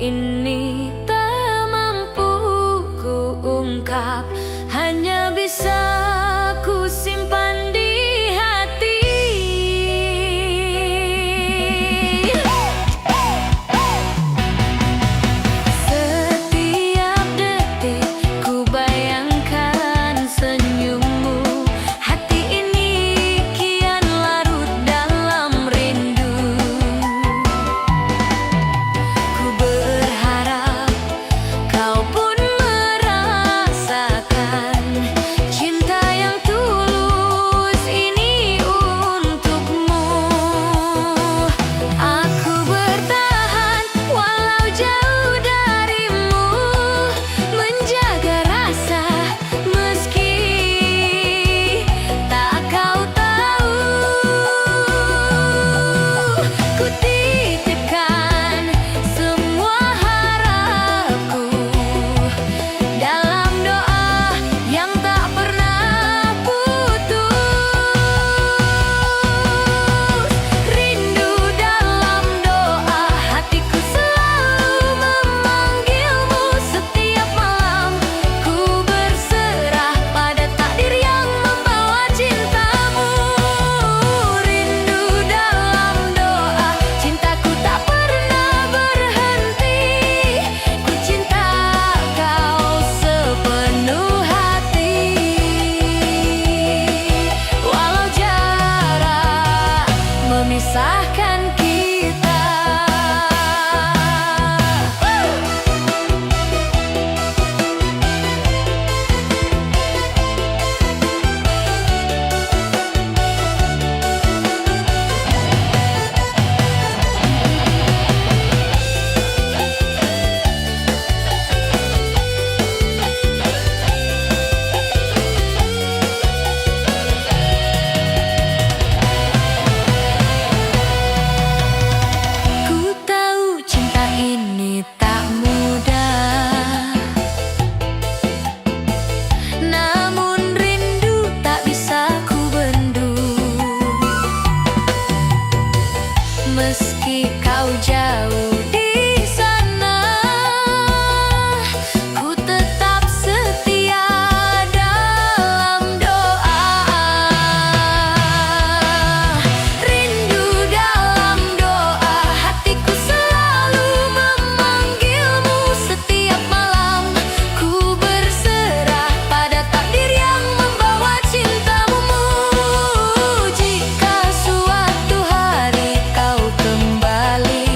ini tak mampu ku ungkap, hanya bisa ku simpan di hati. Setiap detik ku bayangkan senyummu, hati ini kian larut dalam rindu. Ku berharap kau pun merasakan cinta yang tulus ini untukmu. Aku bertahan walau jauh darimu, menjaga rasa meski tak kau tahu. Ku titipkan semua harapku dalam doa yang tak pernah putus. Rindu dalam doa, hatiku selalu memanggilmu. Setiap malam ku berserah pada takdir yang membawa cintamu. Rindu dalam doa, cintaku tak pernah berhenti. Ku cinta kau sepenuh hati, walau jarak memisahkan kita. Ku tahu cinta ini tak mudah, namun rindu tak bisa ku bendung. Meski kau jauh di sana, ku tetap setia dalam doa. Rindu dalam doa, hatiku selalu memanggilmu. Setiap malam ku berserah pada takdir yang membawa cintamu. Jika suatu hari kau kembali,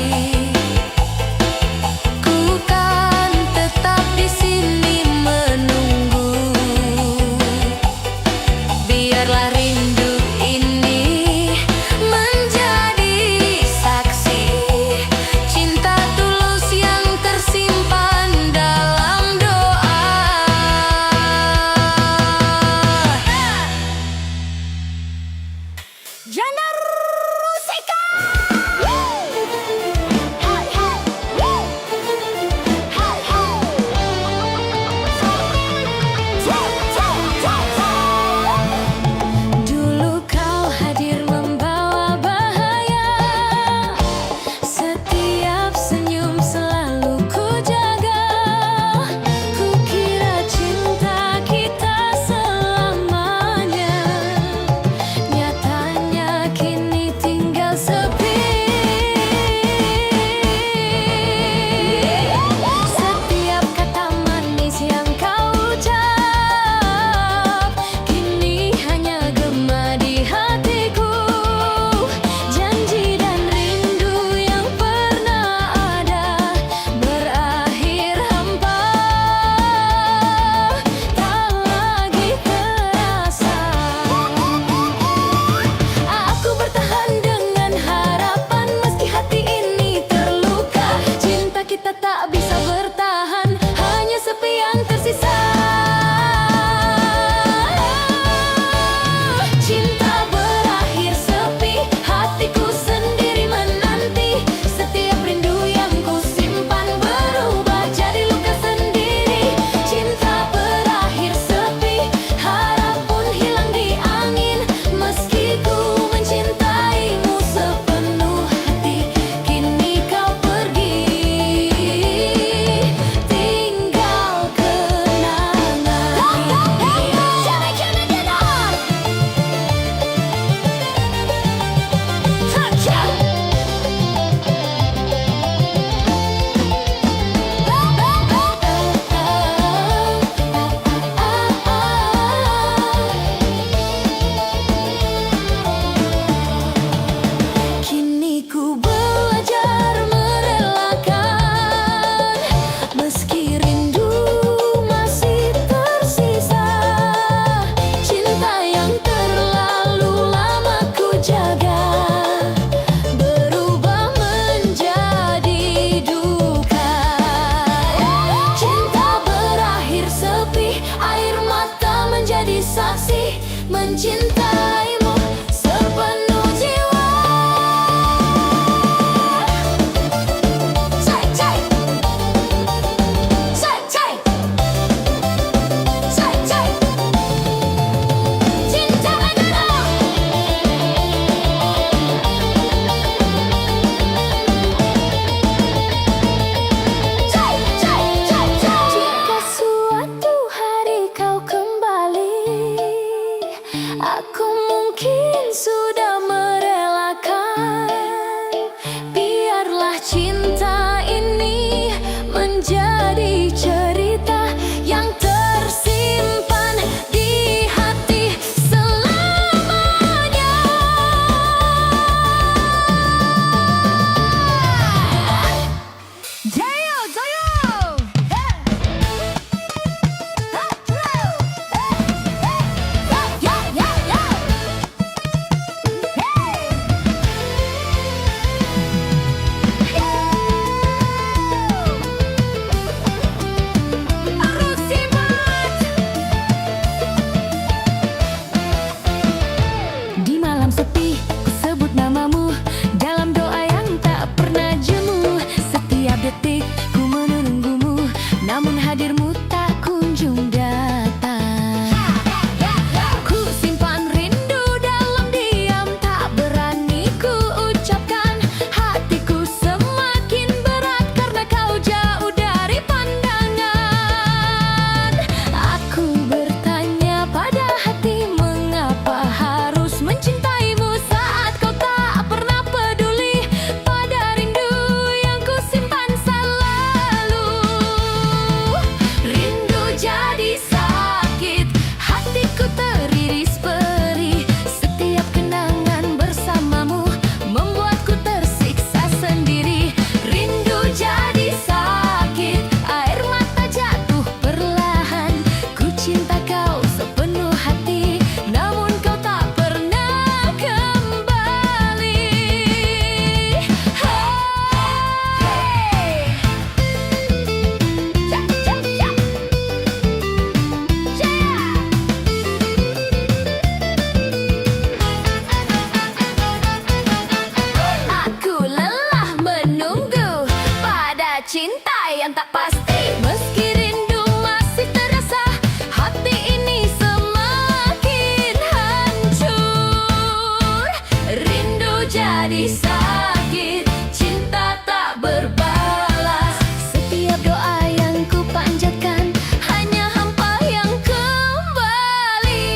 jadi sakit, cinta tak berbalas. Setiap doa yang ku panjatkan hanya hampa yang kembali.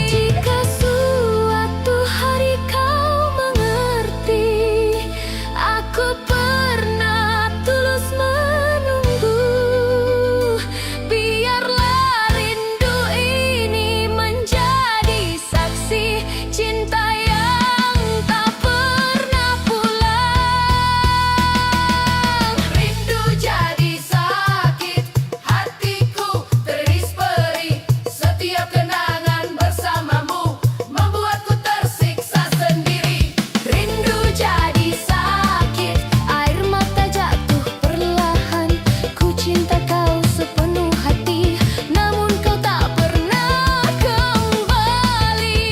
Jika suatu hari kau mengerti, aku pernah tulus menunggu. Biarlah rindu ini menjadi saksi cinta yang tak pernah pulang. Rindu jadi sakit, hatiku teriris perih. Setiap kenangan bersamamu membuatku tersiksa sendiri. Rindu jadi sakit, air mata jatuh perlahan. Ku cinta kau sepenuh hati, namun kau tak pernah kembali.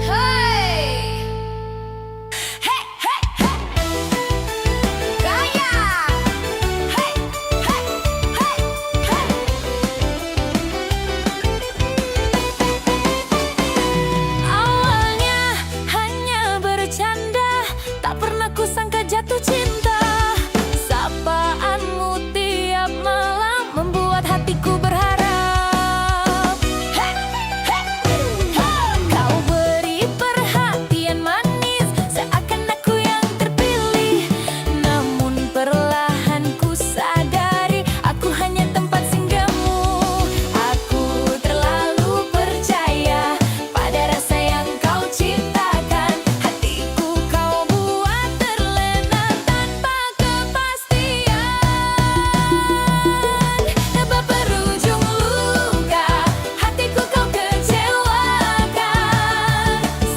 Hey! Hey, hey, hey. Gaya. Hey, hey, hey, hey. Awalnya hanya bercanda, tak pernah kusangka jatuh cinta. Sapaanmu tiap malam membuat hatiku berharap. Hey, hey, hey. Kau beri perhatian manis, seakan aku yang terpilih. Namun perlahan ku sadari, aku hanya tempat singgahmu. Aku terlalu percaya pada rasa yang kau ciptakan. Hatiku kau buat terlena tanpa kepastian. Sebab berujung luka, hatiku kau kecewakan.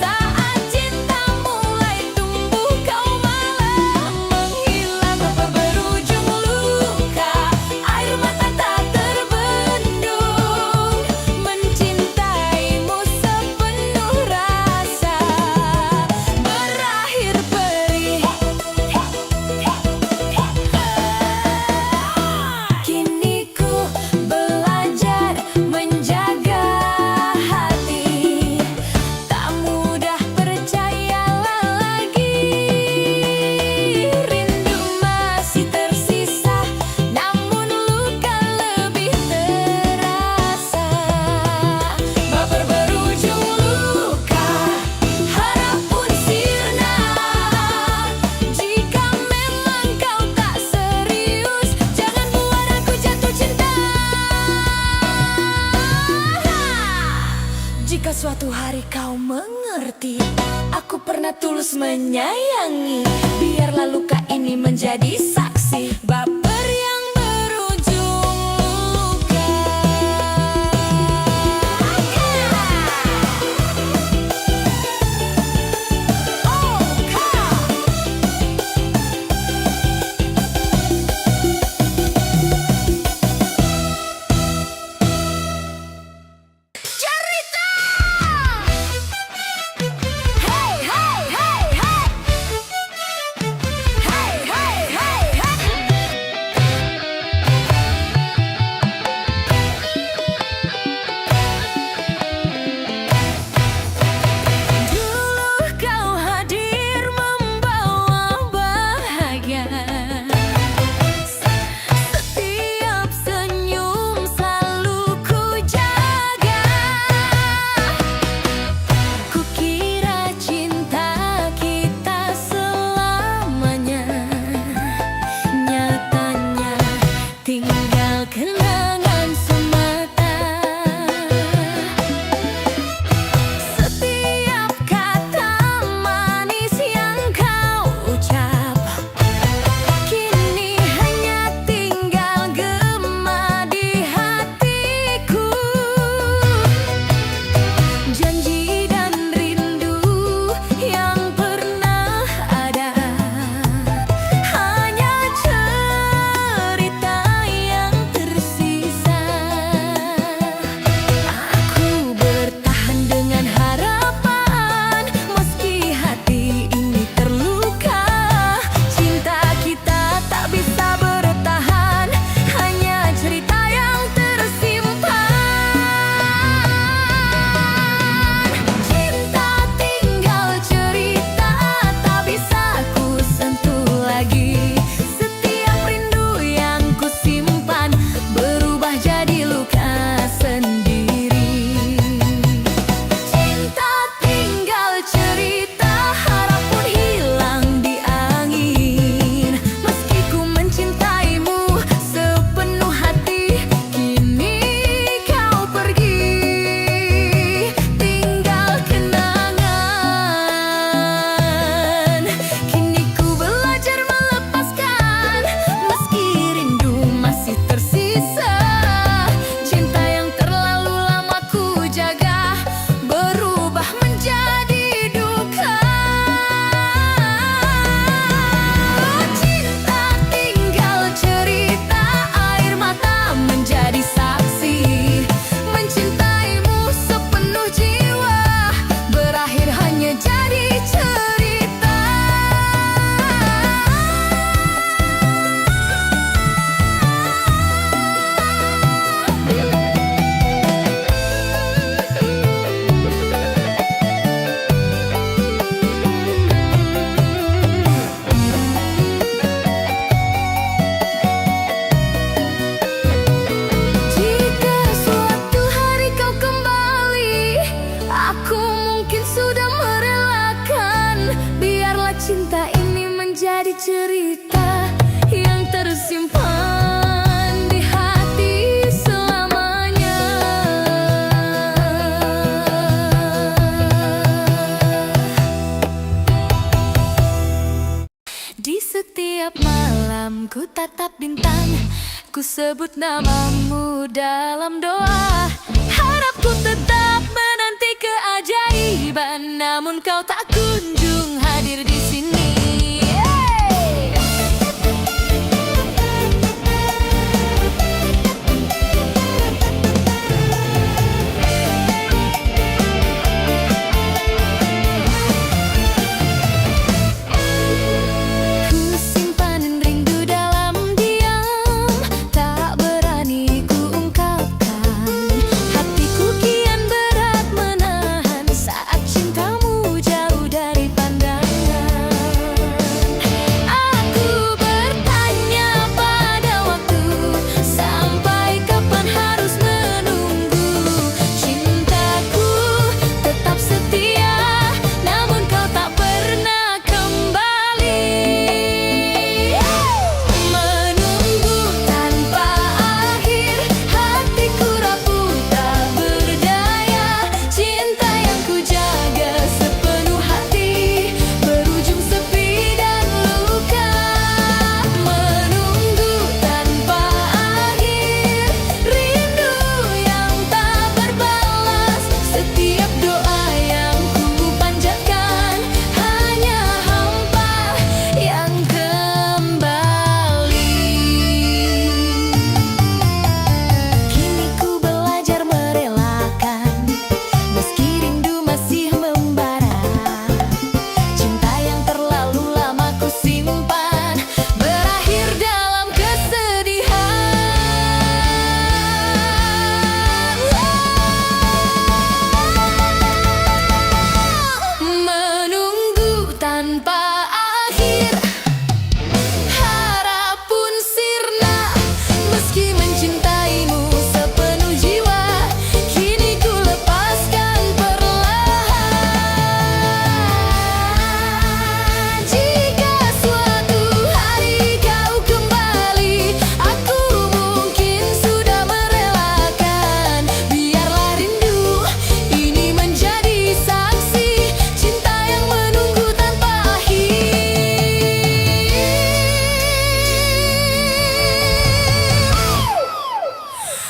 Saat cinta mulai tumbuh, kau malah menghilang. Sebab berujung luka, air mata tak terbendung. Mencintaimu sepenuh rasa, berakhir perih. Kini ku belajar menjaga hati, tak mudah percayalah lagi. Rindu masih tersisa, namun luka lebih terasa. Baper berujung luka, harap pun sirna. Jika memang kau tak serius, jangan buat aku jatuh cinta. Jika suatu hari kau mengerti, aku pernah tulus menyayangi. Biarlah luka ini menjadi saksi baper yang berujung luka. Cerita! Hey, hey, hey, hey. Hey, hey, hey, hey. menjadi cerita yang tersimpan di hati selamanya. Di setiap malam ku tatap bintang, ku sebut namamu dalam doa. Harapku tetap menanti keajaiban, namun kau tak kunjung hadir di sini.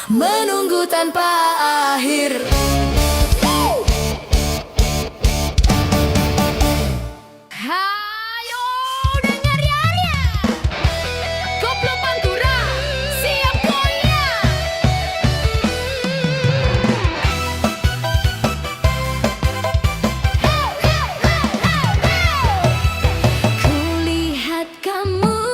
Menunggu tanpa akhir. Hayo dengar ya, Koplo Pantura siap goyang. Kulihat kamu,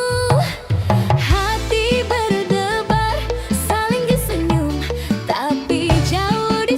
hati berdebar, saling disenyum, tapi jauh di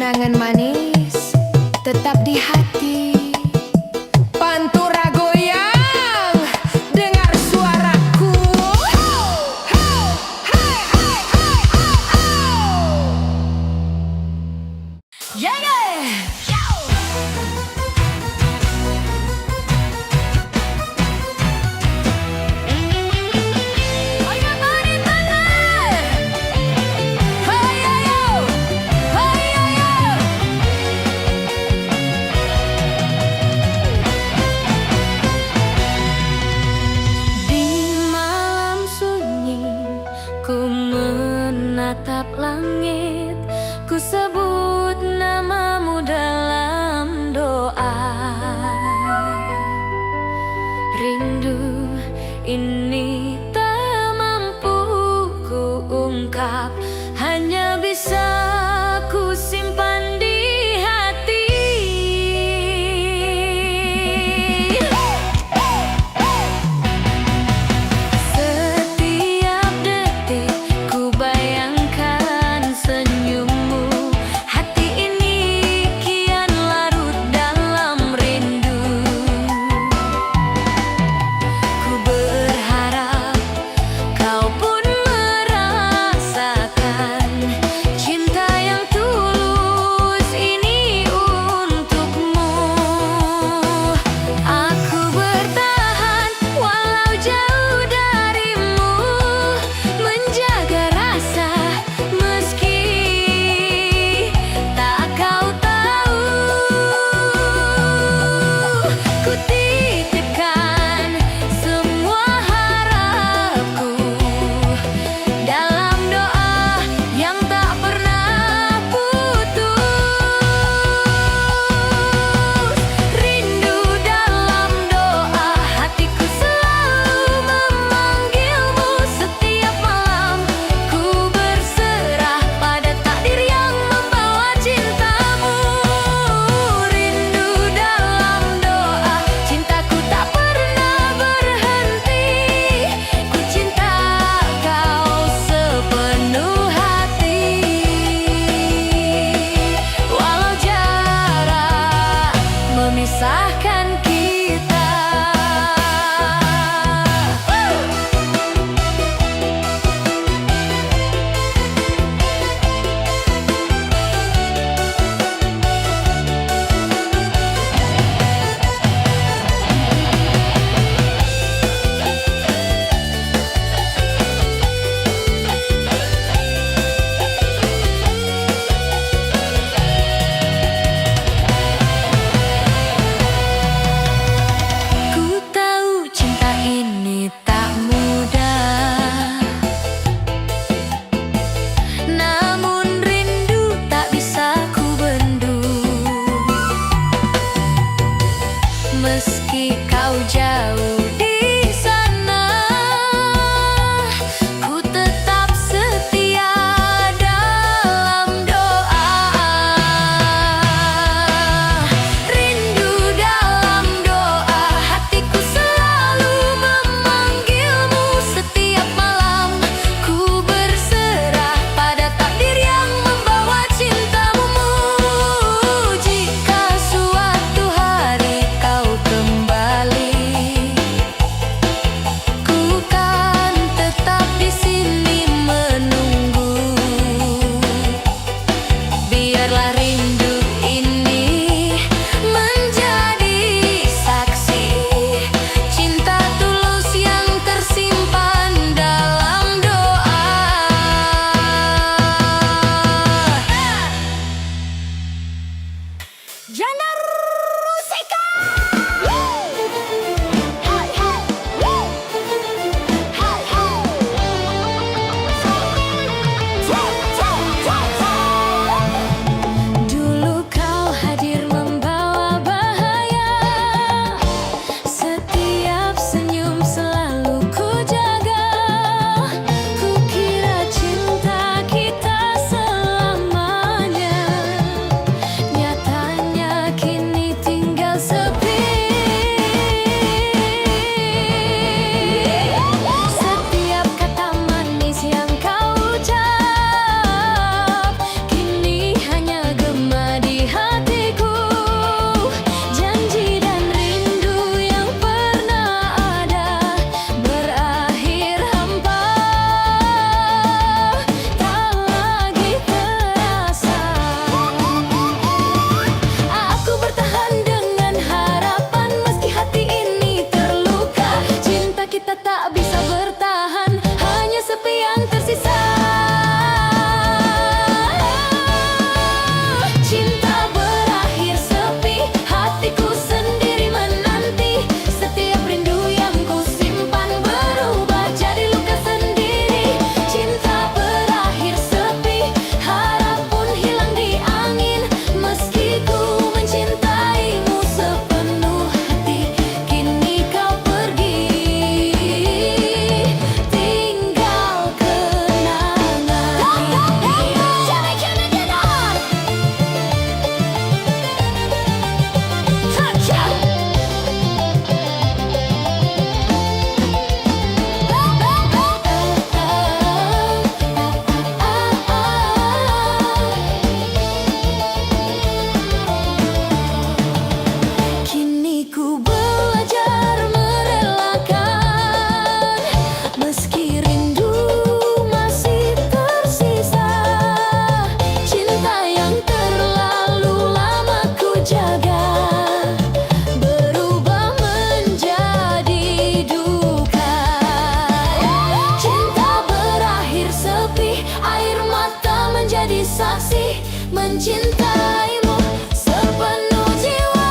Kenangan manis tetap di hati. Pantura goyang, dengar suaraku. Yeah, yeah. Ku menatap langit, ku sebut namamu dalam doa. Rindu ini tak mampu ku ungkap, hanya bisa ku simpan di hati. Setiap detik ku bayangkan senyummu, saksi mencintaimu sepenuh jiwa.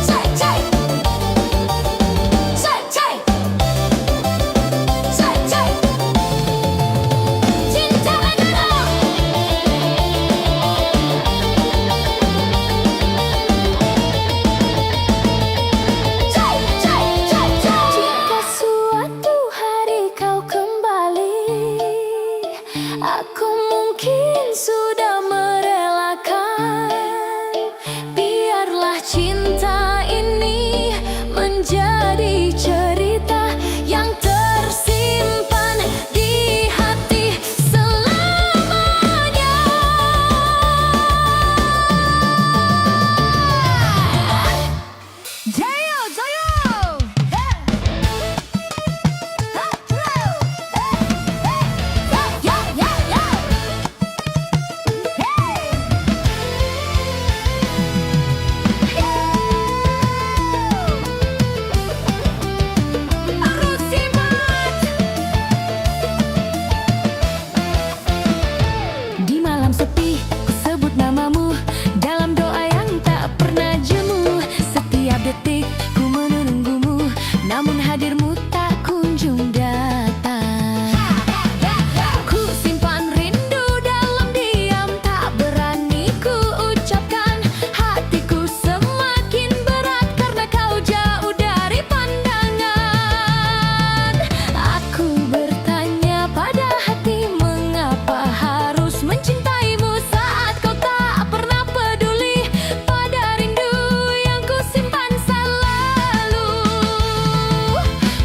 Cai, cai. Cai, cai. Cai, cai. Cinta adalah cai, cai, cai, cai. Jika suatu hari kau kembali, aku mungkin sudah merelakan. Biarlah cinta ini menjadi cerita yang tersimpan di hati selamanya. Jayo, jayo. Ya, ya, ya. Harus simak. Di malam sepi, ku sebut namamu dalam doa yang tak pernah jemu. Setiap detik ku menunggumu, namun hadirmu tak kunjung datang. Ku simpan rindu dalam diam, tak berani ku ucapkan. Hatiku semakin berat karena kau jauh dari pandangan. Aku bertanya pada hati, mengapa harus mencintaimu saat kau tak pernah peduli pada rindu yang ku simpan selalu.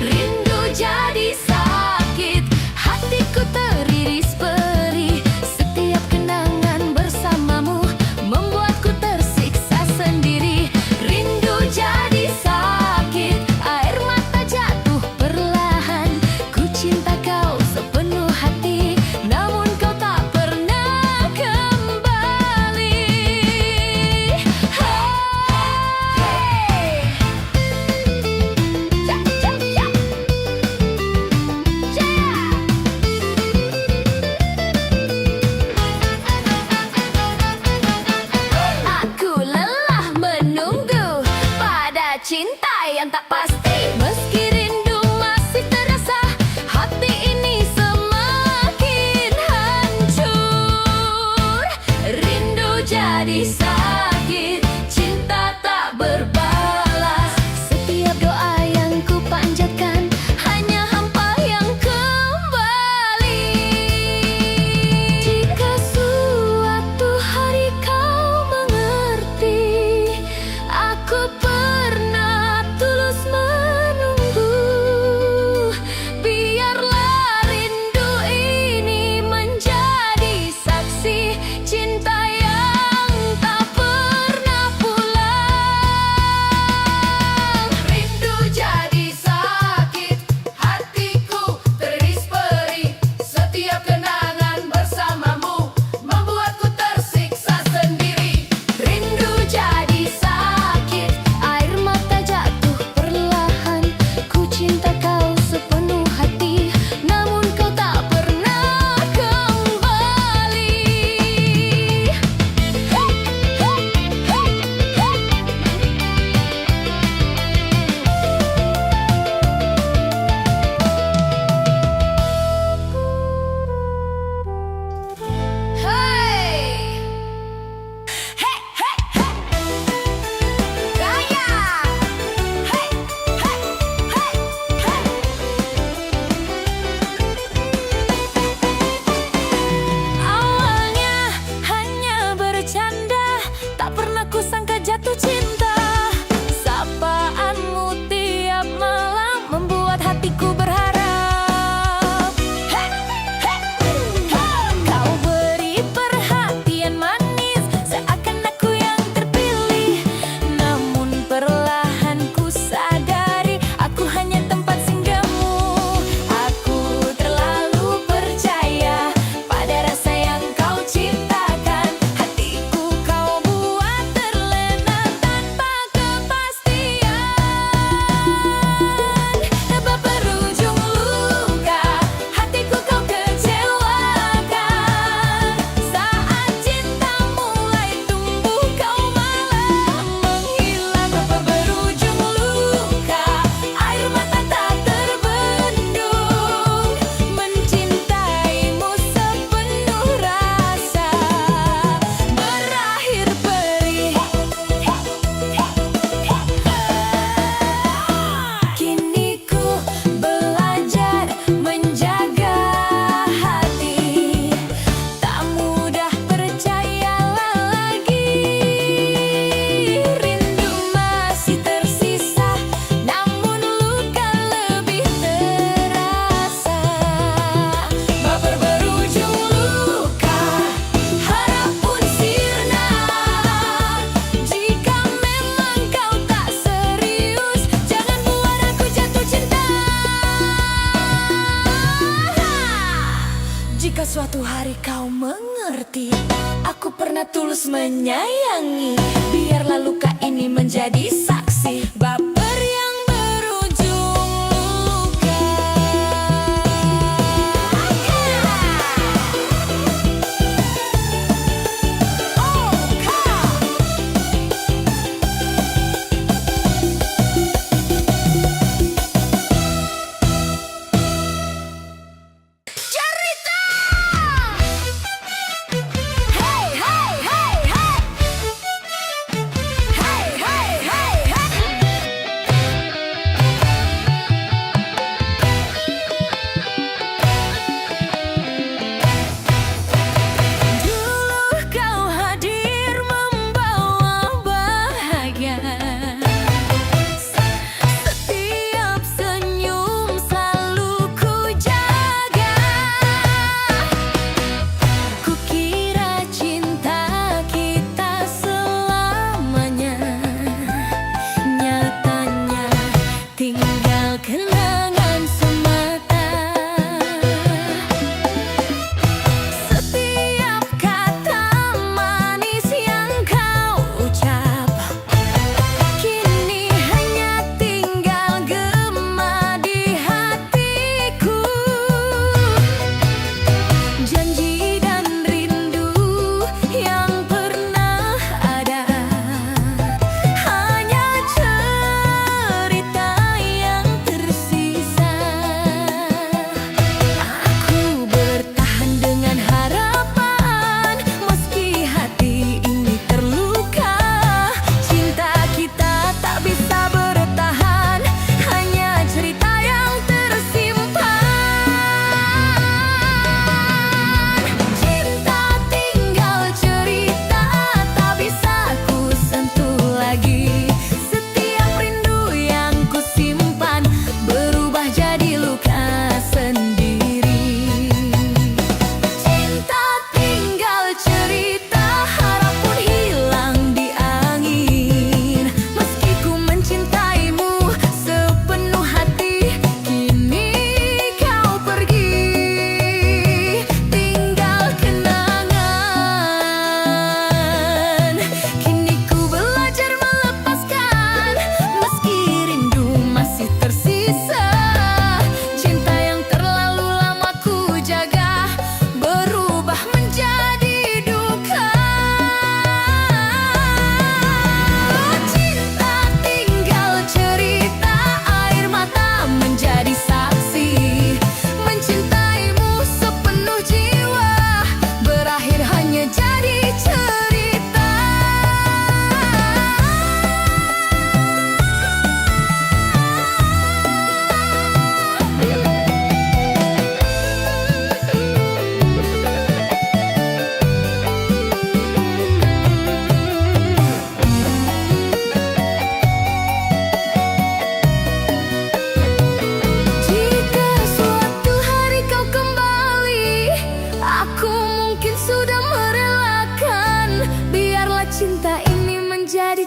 Rindu jadi sakit, hatiku teriris perih. Setiap kenangan bersamamu membuatku tersiksa sendiri. Rindu jadi sakit, air mata jatuh perlahan. Ku cinta kau sepenuh hati, namun kau tak pernah kembali. Hey. Ja, ja, ja. Aku lelah menunggu pada cinta yang tak pasti. Meski rindu masih terasa, hati ini semakin hancur. Rindu jadi sakit, cinta tak berbalas. Setiap doa yang ku panjatkan hanya hampa yang kembali. Jika suatu hari kau mengerti, aku pernah tulus menunggu. Biarlah rindu ini menjadi saksi cinta yang tak Jika suatu hari kau mengerti, aku pernah tulus menyayangi. Biarlah luka ini menjadi saksi baper yang berujung luka.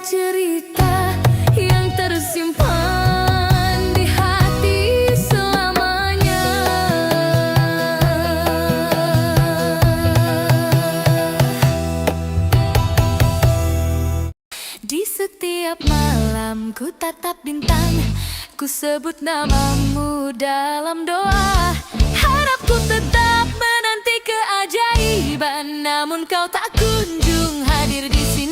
Cerita yang tersimpan di hati selamanya. Di setiap malam ku tatap bintang, ku sebut namamu dalam doa. Harapku tetap menanti keajaiban, namun kau tak kunjung hadir di sini.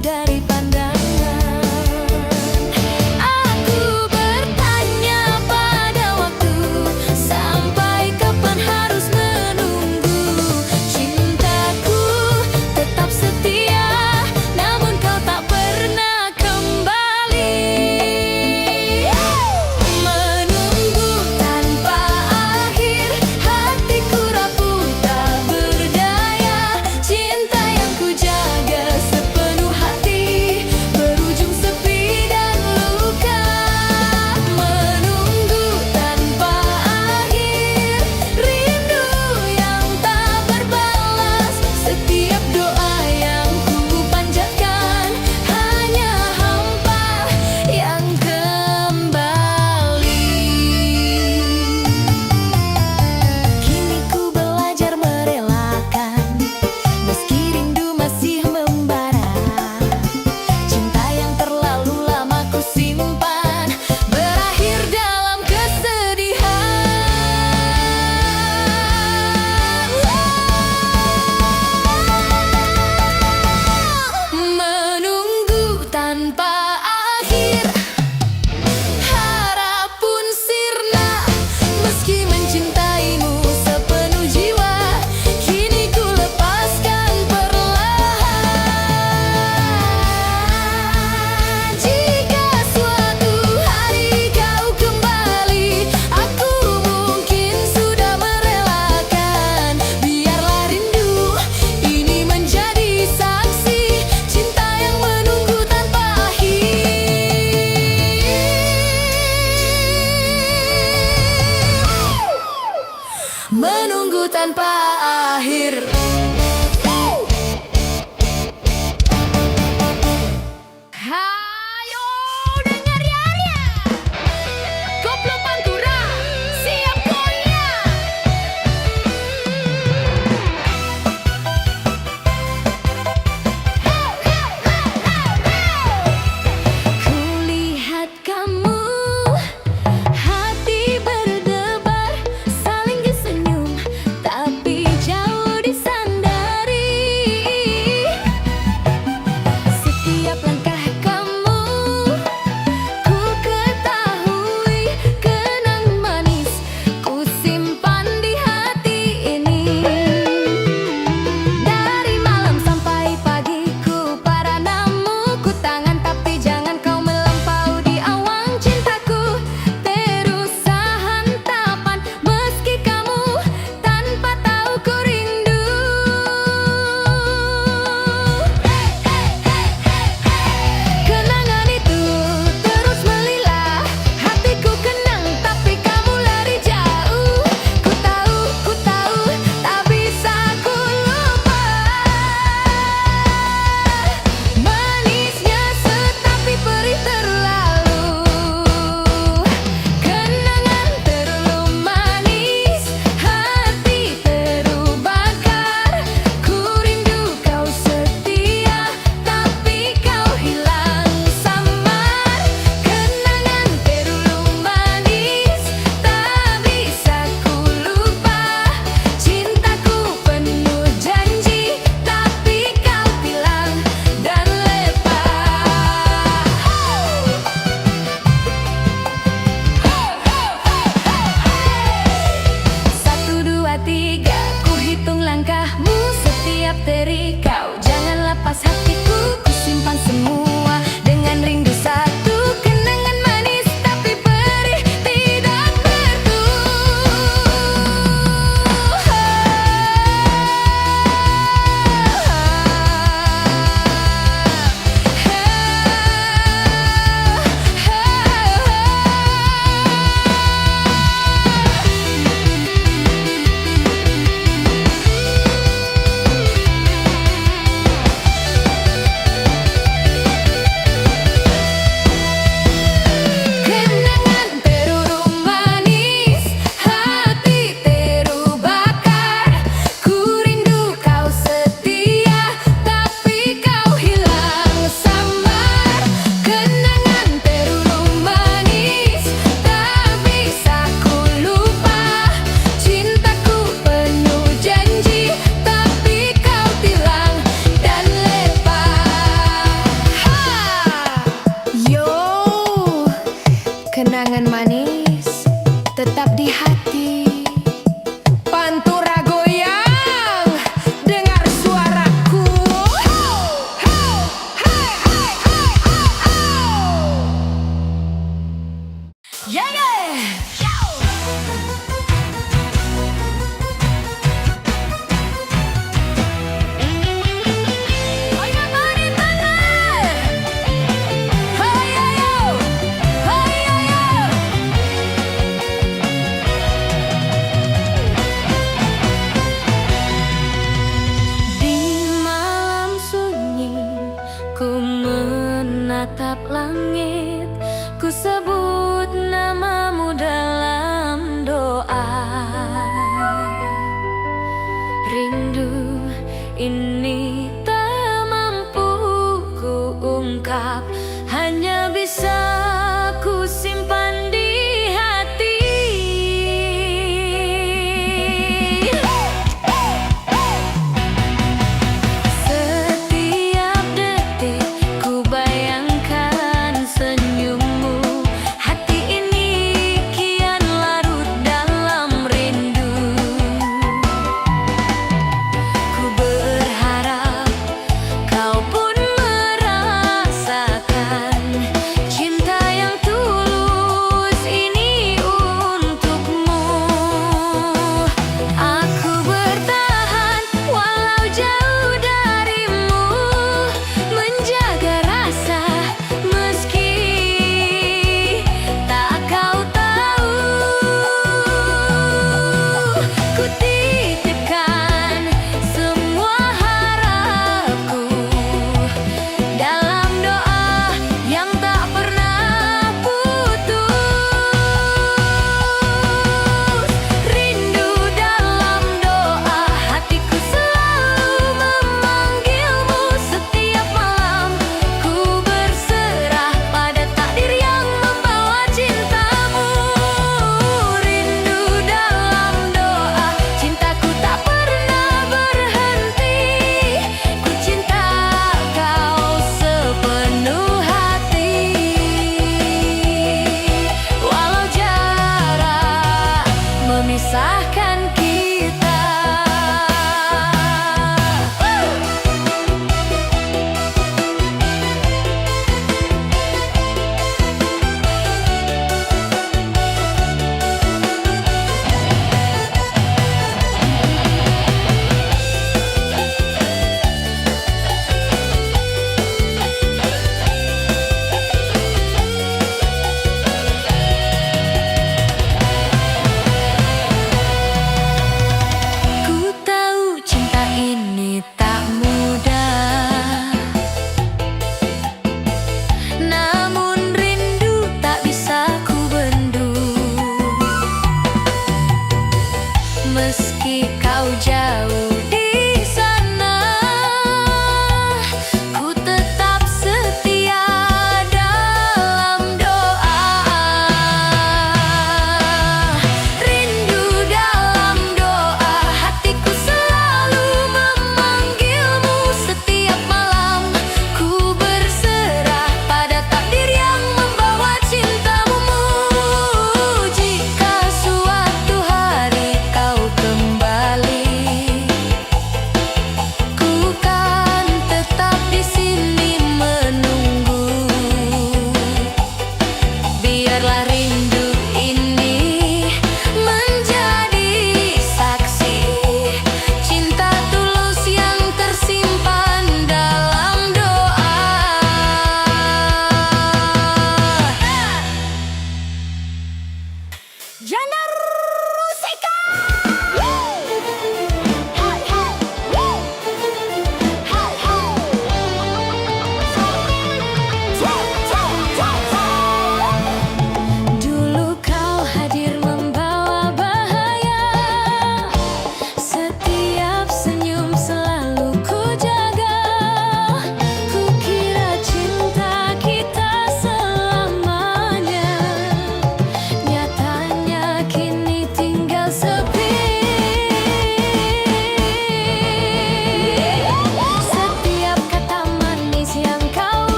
Dari tatap langit, ku sebut namamu dalam doa. Rindu ini tak mampu ku ungkap, hanya bisa ku simpan di hati. Setiap detik ku bayangkan senyummu, hati ini kian larut dalam rindu. Ku berharap kau pun merasakan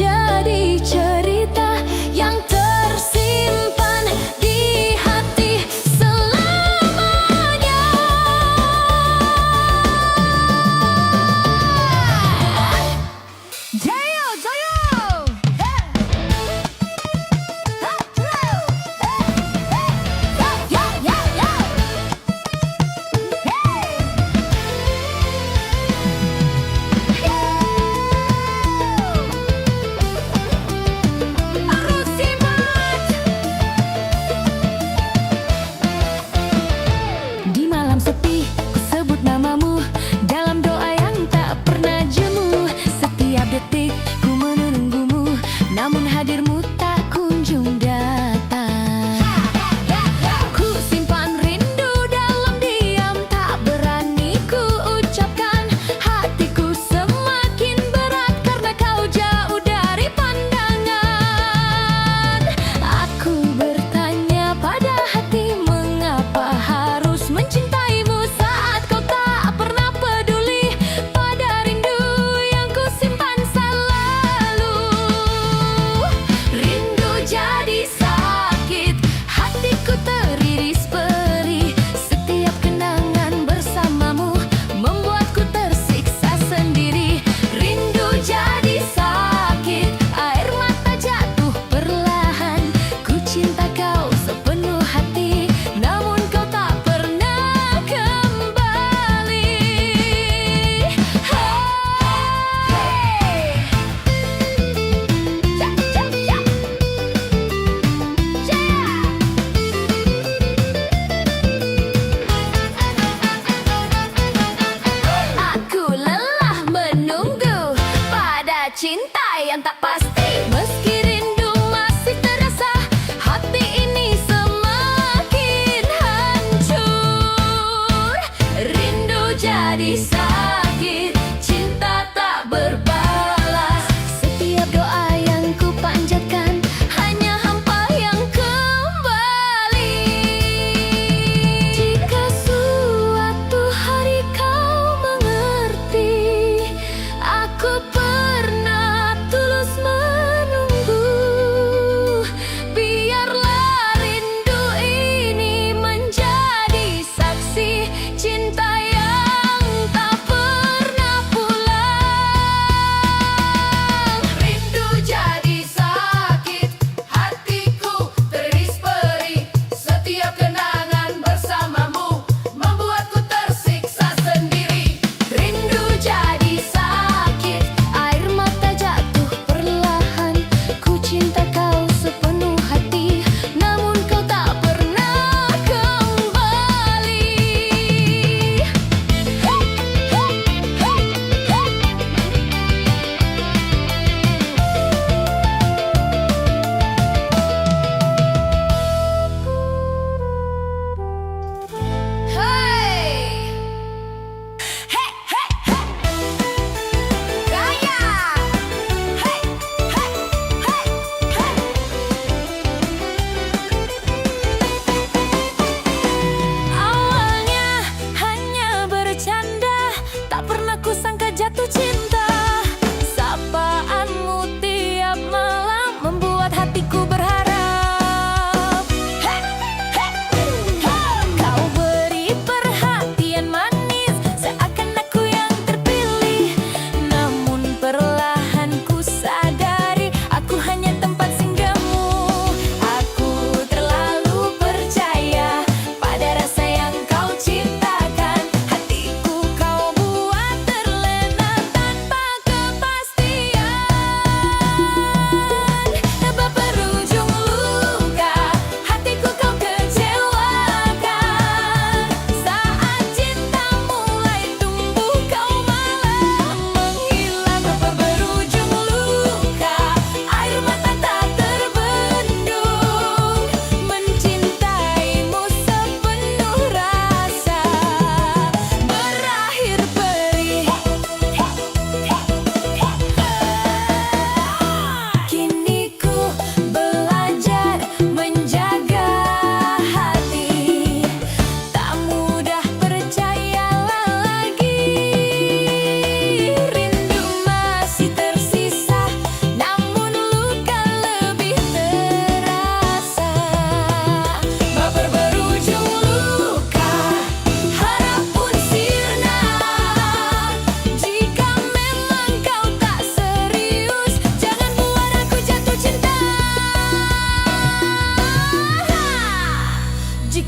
menjadi cerita yang tersimpan di hati selamanya. Jayo, jayo!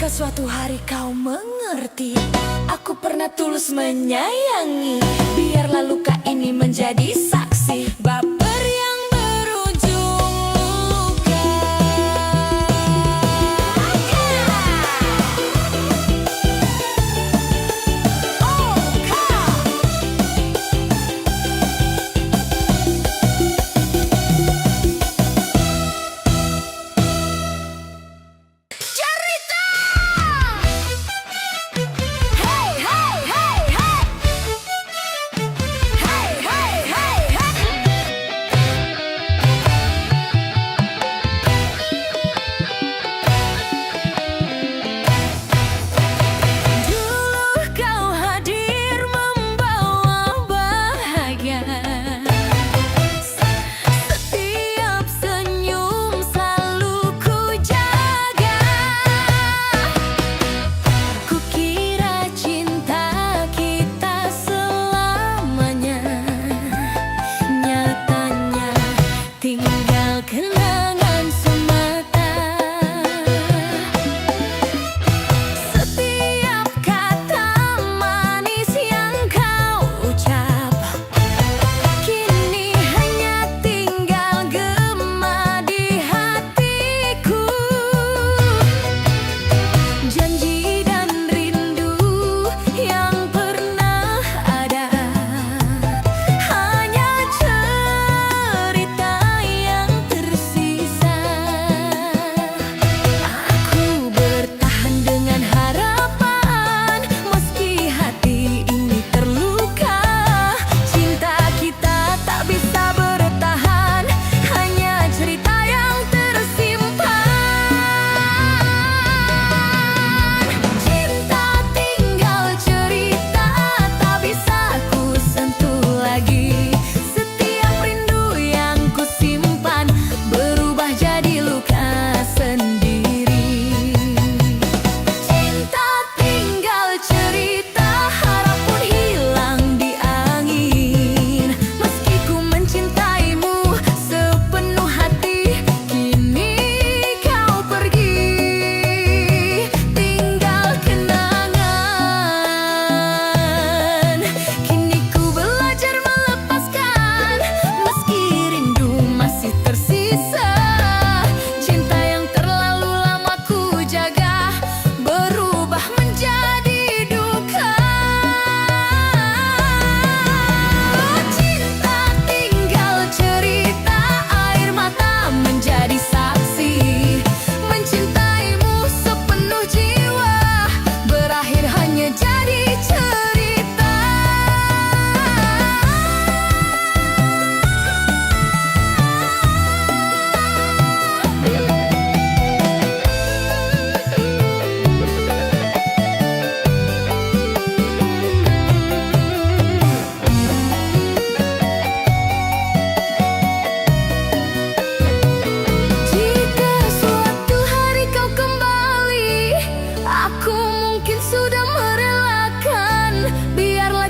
Jika suatu hari kau mengerti, aku pernah tulus menyayangi. Biarlah luka ini menjadi saksi baper yang berujung luka.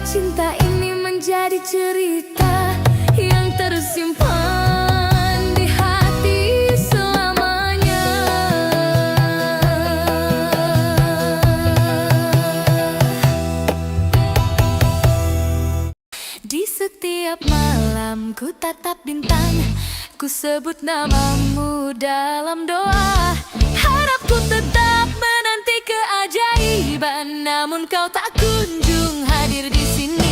Cinta ini menjadi cerita yang tersimpan di hati selamanya. Di setiap malam ku tatap bintang, ku sebut namamu dalam doa. Harapku tetap menanti keajaiban, namun kau tak kunjung hadir di sini.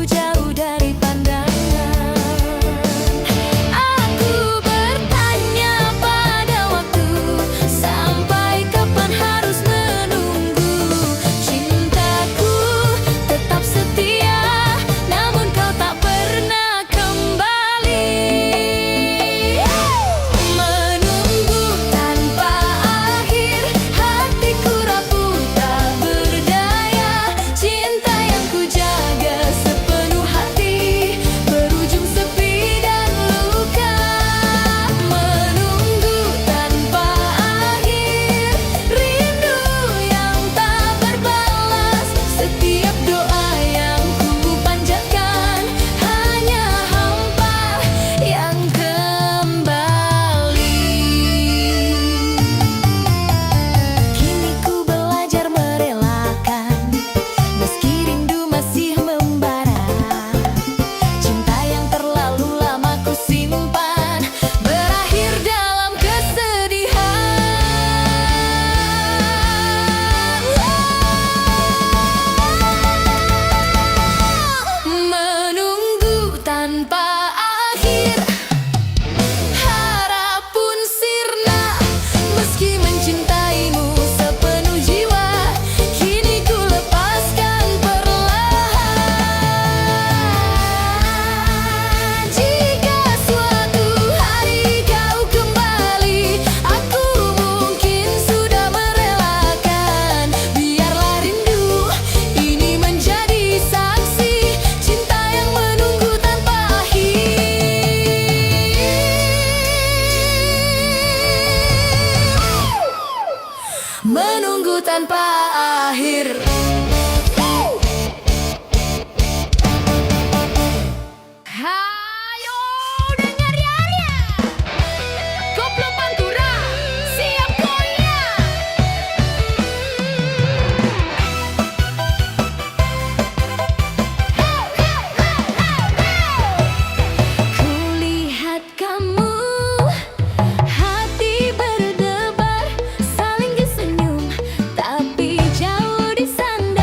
Jauh menunggu tanpa akhir. Hayo dengar ya, koplo pantura siap goyang. Kulihat kamu, hati berdebar, saling senyum, tapi jauh di sana.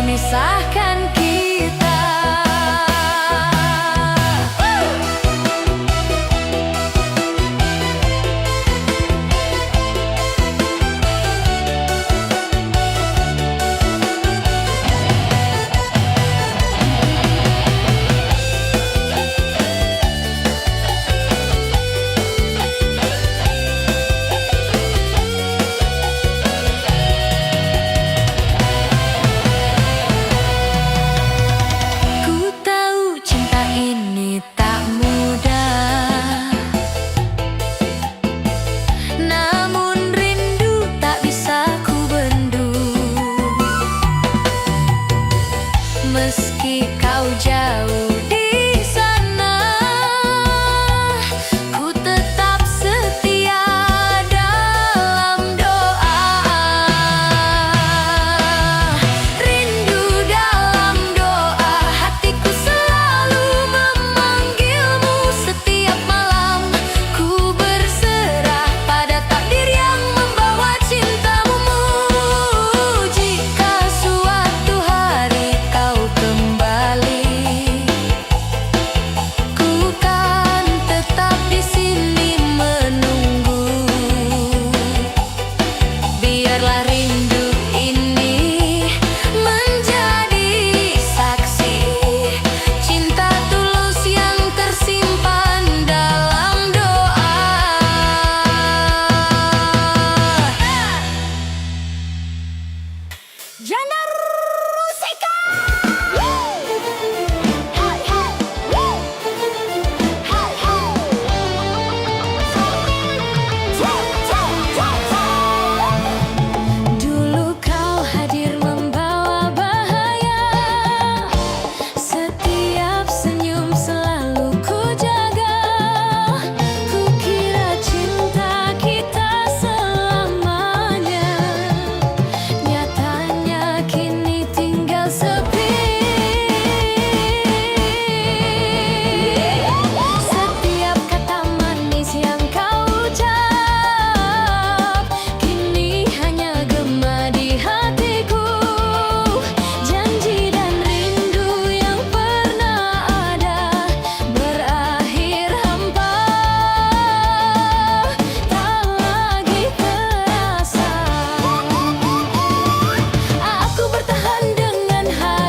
memisahkan kita. Meski kau jauh di sana, ku tetap setia dalam doa. Rindu dalam doa, hatiku selalu memanggilmu setiap malam. Ku berserah pada takdir yang membawa cintamu. Jika suatu hari kau kembali, ku kan tetap di sini menunggu. Biarlah rindu ini menjadi saksi cinta tulus yang tersimpan dalam doa. Janda Rusika. Dulu kau hadir membawa bahaya, setiap senyum selalu ku jaga. Ku kira cinta kita selamanya, nyatanya kini tinggal sepi. Setiap kata manis yang kau ucap kini hanya gema di hatiku. Janji dan rindu yang pernah ada berakhir hampa, tak lagi terasa. Aku bertahan dengan hati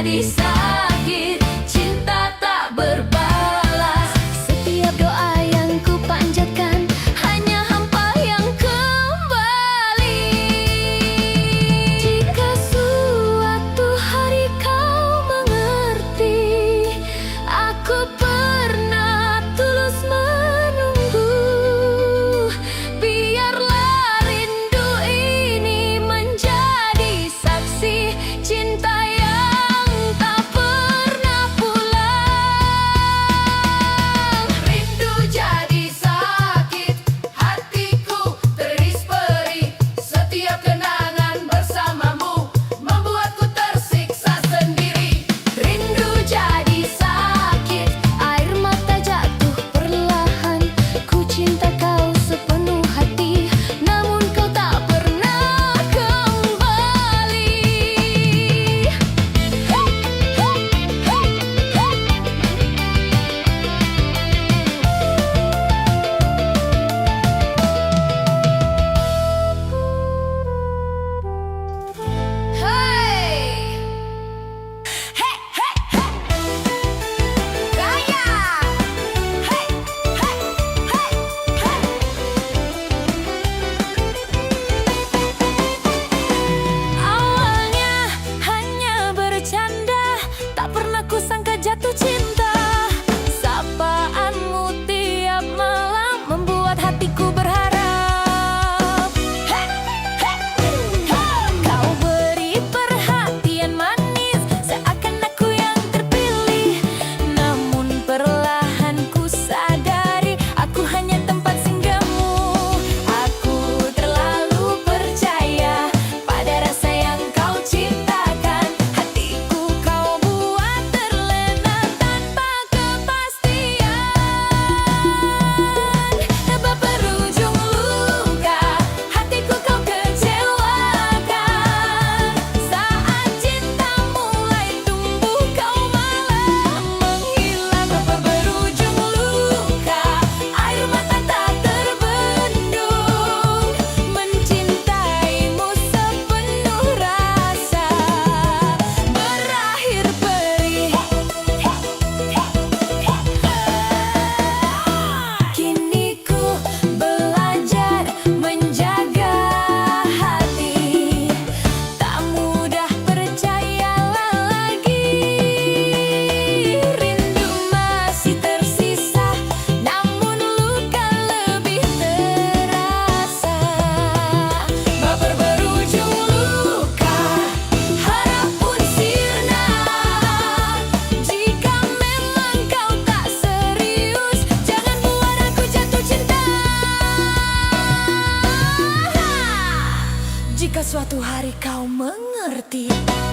menjadi sakit, cinta tak berbalas. Setiap doa yang ku panjatkan hanya hampa yang kembali. Jika suatu hari kau mengerti, aku pernah tulus menunggu. Biarlah rindu ini menjadi saksi cinta yang tak pernah pulang. Rindu jadi sakit, hatiku teriris perih. Setiap kenangan bersamamu membuatku tersiksa sendiri. Rindu jadi sakit, air mata jatuh perlahan. Ku cinta kau sepenuh hati, namun kau tak pernah kembali. Awalnya hanya bercanda, tak pernah kusangka jatuh cinta. Sapaanmu tiap malam membuat hatiku berharap. Kau beri perhatian manis, seakan aku yang terpilih. Namun perlahan ku sadari, aku hanya tempat singgahmu. Aku terlalu percaya pada rasa yang kau ciptakan. Hatiku kau buat terlena tanpa kepastian. Tanpa berujung luka, hatiku kau kecewakan. Saat cinta mulai tumbuh, kau malah menghilang. Tanpa berujung luka, air mata tak terbendung. Mencintaimu sepenuh rasa berakhir perih. Kini ku belajar menjaga hati, tak mudah percayalah lagi. Rindu masih tersisa, namun luka lebih terasa. Baper berujung luka, harap pun sirna. Jika memang kau tak serius, jangan buat aku jatuh cinta. Jika suatu hari kau mengerti,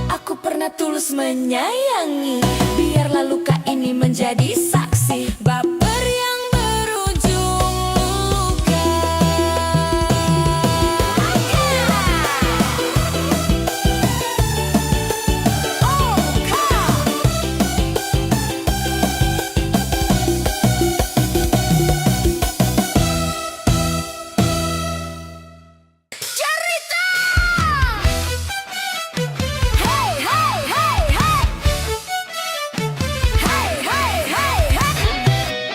aku pernah tulus menyayangi. Biarlah luka ini menjadi saksi, baper yang berujung luka. Cerita! Hey, hey, hey, hey! Hey, hey, hey, hey!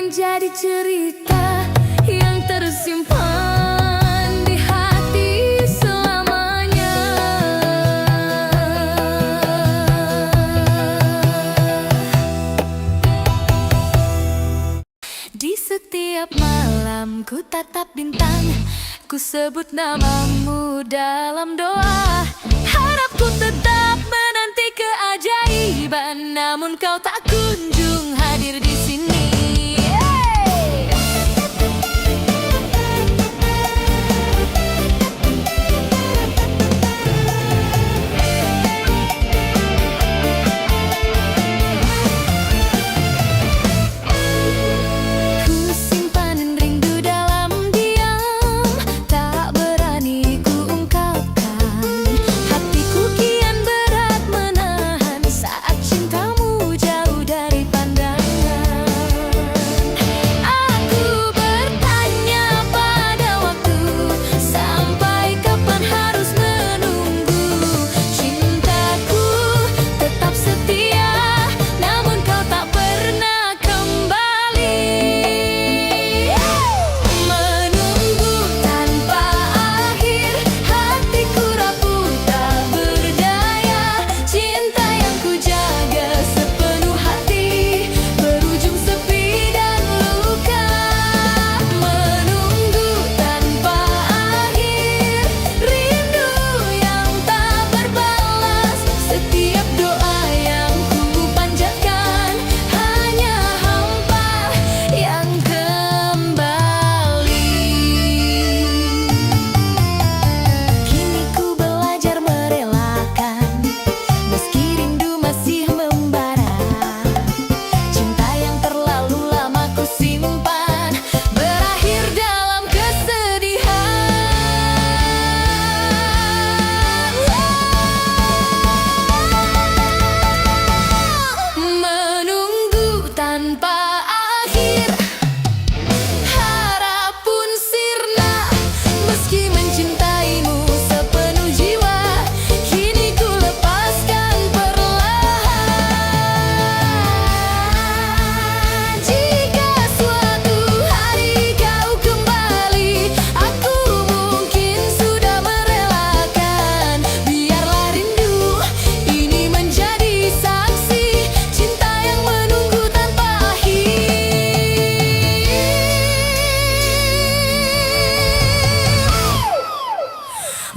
menjadi cerita yang tersimpan di hati selamanya. Di setiap malam ku tatap bintang, ku sebut namamu dalam doa. Harapku tetap menanti keajaiban, namun kau tak kunjung hadir di sini.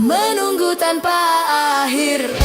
Menunggu tanpa akhir.